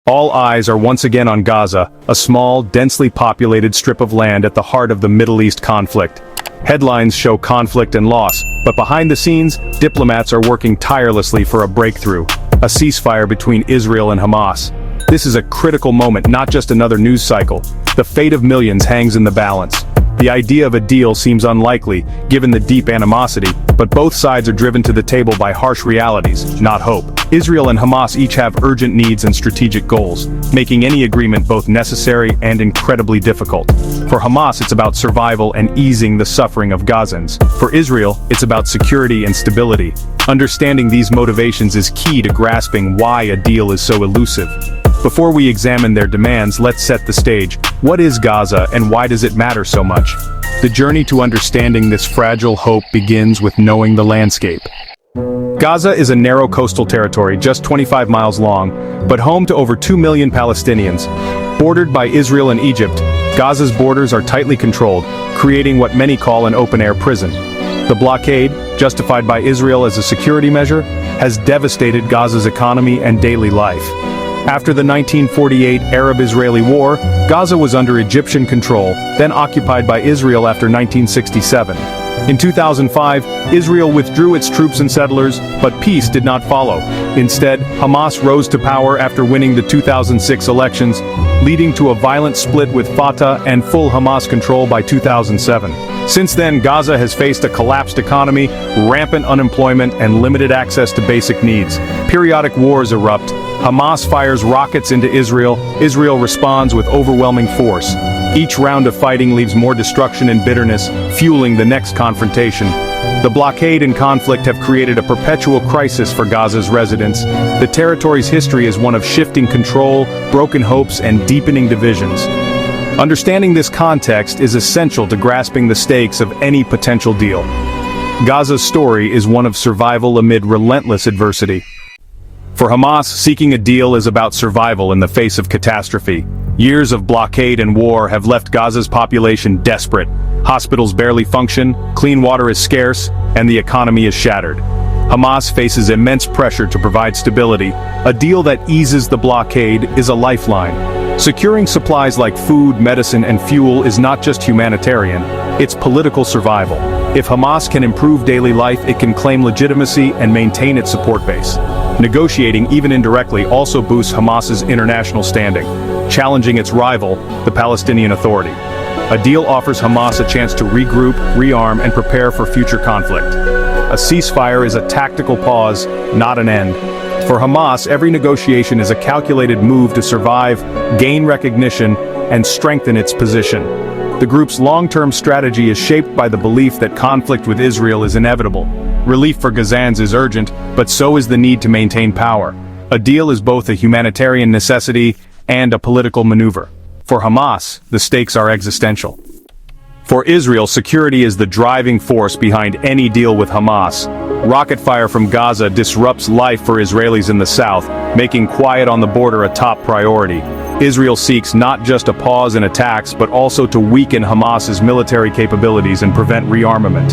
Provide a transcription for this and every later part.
All eyes are once again on Gaza, a small, densely populated strip of land at the heart of the Middle East conflict. Headlines show conflict and loss, but behind the scenes, diplomats are working tirelessly for a breakthrough, a ceasefire between Israel and Hamas. This is a critical moment, not just another news cycle. The fate of millions hangs in the balance. The idea of a deal seems unlikely, given the deep animosity, but both sides are driven to the table by harsh realities, not hope. Israel and Hamas each have urgent needs and strategic goals, making any agreement both necessary and incredibly difficult. For Hamas, it's about survival and easing the suffering of Gazans. For Israel, it's about security and stability. Understanding these motivations is key to grasping why a deal is so elusive. Before we examine their demands, let's set the stage. What is Gaza and why does it matter so much? The journey to understanding this fragile hope begins with knowing the landscape. Gaza is a narrow coastal territory just 25 miles long, but home to over 2 million Palestinians. Bordered by Israel and Egypt, Gaza's borders are tightly controlled, creating what many call an open-air prison. The blockade, justified by Israel as a security measure, has devastated Gaza's economy and daily life. After the 1948 Arab-Israeli War, Gaza was under Egyptian control, then occupied by Israel after 1967. In 2005, Israel withdrew its troops and settlers, but peace did not follow. Instead, Hamas rose to power after winning the 2006 elections, leading to a violent split with Fatah and full Hamas control by 2007. Since then, Gaza has faced a collapsed economy, rampant unemployment, and limited access to basic needs. Periodic wars erupt. Hamas fires rockets into Israel. Israel responds with overwhelming force. Each round of fighting leaves more destruction and bitterness, fueling the next confrontation. The blockade and conflict have created a perpetual crisis for Gaza's residents. The territory's history is one of shifting control, broken hopes, and deepening divisions. Understanding this context is essential to grasping the stakes of any potential deal. Gaza's story is one of survival amid relentless adversity. For Hamas, seeking a deal is about survival in the face of catastrophe. Years of blockade and war have left Gaza's population desperate. Hospitals barely function, clean water is scarce, and the economy is shattered. Hamas faces immense pressure to provide stability. A deal that eases the blockade is a lifeline. Securing supplies like food, medicine, and fuel is not just humanitarian, it's political survival. If Hamas can improve daily life, it can claim legitimacy and maintain its support base. Negotiating, even indirectly, also boosts Hamas's international standing, challenging its rival, the Palestinian Authority. A deal offers Hamas a chance to regroup, rearm, and prepare for future conflict. A ceasefire is a tactical pause, not an end. For Hamas, every negotiation is a calculated move to survive, gain recognition, and strengthen its position. The group's long-term strategy is shaped by the belief that conflict with Israel is inevitable. Relief for Gazans is urgent, but so is the need to maintain power. A deal is both a humanitarian necessity and a political maneuver. For Hamas, the stakes are existential. For Israel, security is the driving force behind any deal with Hamas. Rocket fire from Gaza disrupts life for Israelis in the south, making quiet on the border a top priority. Israel seeks not just a pause in attacks, but also to weaken Hamas's military capabilities and prevent rearmament.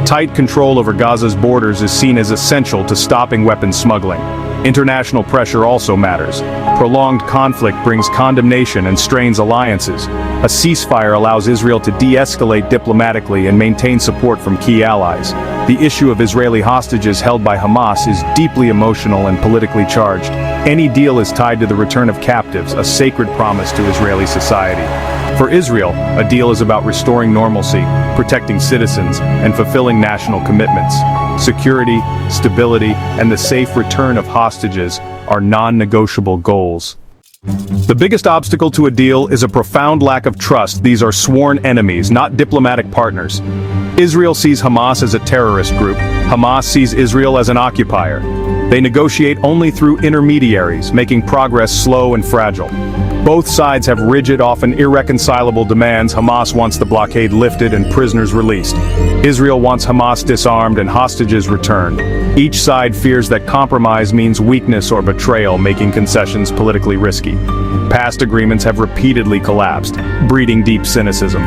Tight control over Gaza's borders is seen as essential to stopping weapons smuggling. International pressure also matters. Prolonged conflict brings condemnation and strains alliances. A ceasefire allows Israel to de-escalate diplomatically and maintain support from key allies. The issue of Israeli hostages held by Hamas is deeply emotional and politically charged. Any deal is tied to the return of captives, a sacred promise to Israeli society. For Israel, a deal is about restoring normalcy, protecting citizens, and fulfilling national commitments. Security, stability, and the safe return of hostages are non-negotiable goals. The biggest obstacle to a deal is a profound lack of trust. These are sworn enemies, not diplomatic partners. Israel sees Hamas as a terrorist group. Hamas sees Israel as an occupier. They negotiate only through intermediaries, making progress slow and fragile. Both sides have rigid, often irreconcilable demands. Hamas wants the blockade lifted and prisoners released. Israel wants Hamas disarmed and hostages returned. Each side fears that compromise means weakness or betrayal, making concessions politically risky. Past agreements have repeatedly collapsed, breeding deep cynicism.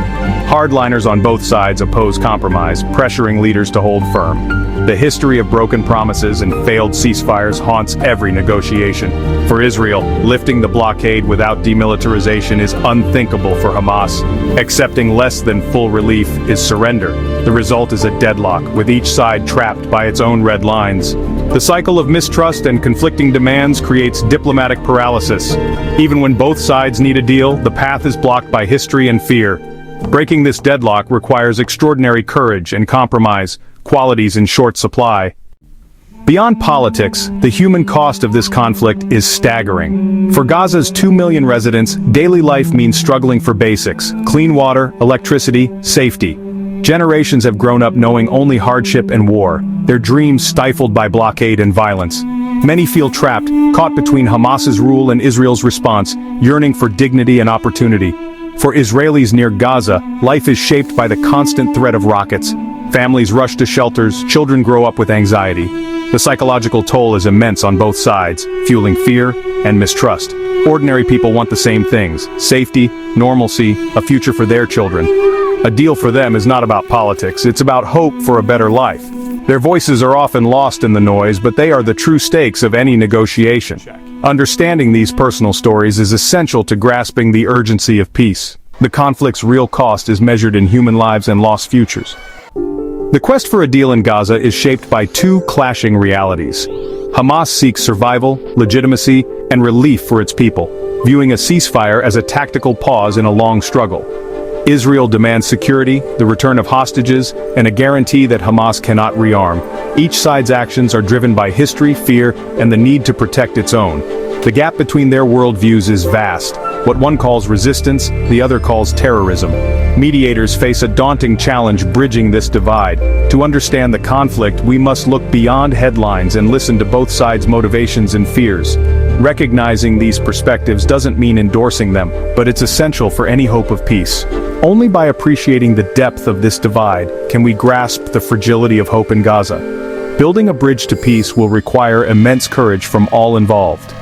Hardliners on both sides oppose compromise, pressuring leaders to hold firm. The history of broken promises and failed ceasefires haunts every negotiation. For Israel, lifting the blockade without demilitarization is unthinkable for Hamas. Accepting less than full relief is surrender. The result is a deadlock, with each side trapped by its own red lines. The cycle of mistrust and conflicting demands creates diplomatic paralysis. Even when both sides need a deal, the path is blocked by history and fear. Breaking this deadlock requires extraordinary courage and compromise, qualities in short supply. Beyond politics, the human cost of this conflict is staggering. For Gaza's 2 million residents, daily life means struggling for basics: clean water, electricity, safety. Generations have grown up knowing only hardship and war, their dreams stifled by blockade and violence. Many feel trapped, caught between Hamas's rule and Israel's response, yearning for dignity and opportunity. For Israelis near Gaza, life is shaped by the constant threat of rockets. Families rush to shelters, children grow up with anxiety. The psychological toll is immense on both sides, fueling fear and mistrust. Ordinary people want the same things: safety, normalcy, a future for their children. A deal for them is not about politics, it's about hope for a better life. Their voices are often lost in the noise, but they are the true stakes of any negotiation. Understanding these personal stories is essential to grasping the urgency of peace. The conflict's real cost is measured in human lives and lost futures. The quest for a deal in Gaza is shaped by two clashing realities. Hamas seeks survival, legitimacy, and relief for its people, viewing a ceasefire as a tactical pause in a long struggle. Israel demands security, the return of hostages, and a guarantee that Hamas cannot rearm. Each side's actions are driven by history, fear, and the need to protect its own. The gap between their worldviews is vast. What one calls resistance, the other calls terrorism. Mediators face a daunting challenge bridging this divide. To understand the conflict, we must look beyond headlines and listen to both sides' motivations and fears. Recognizing these perspectives doesn't mean endorsing them, but it's essential for any hope of peace. Only by appreciating the depth of this divide can we grasp the fragility of hope in Gaza. Building a bridge to peace will require immense courage from all involved.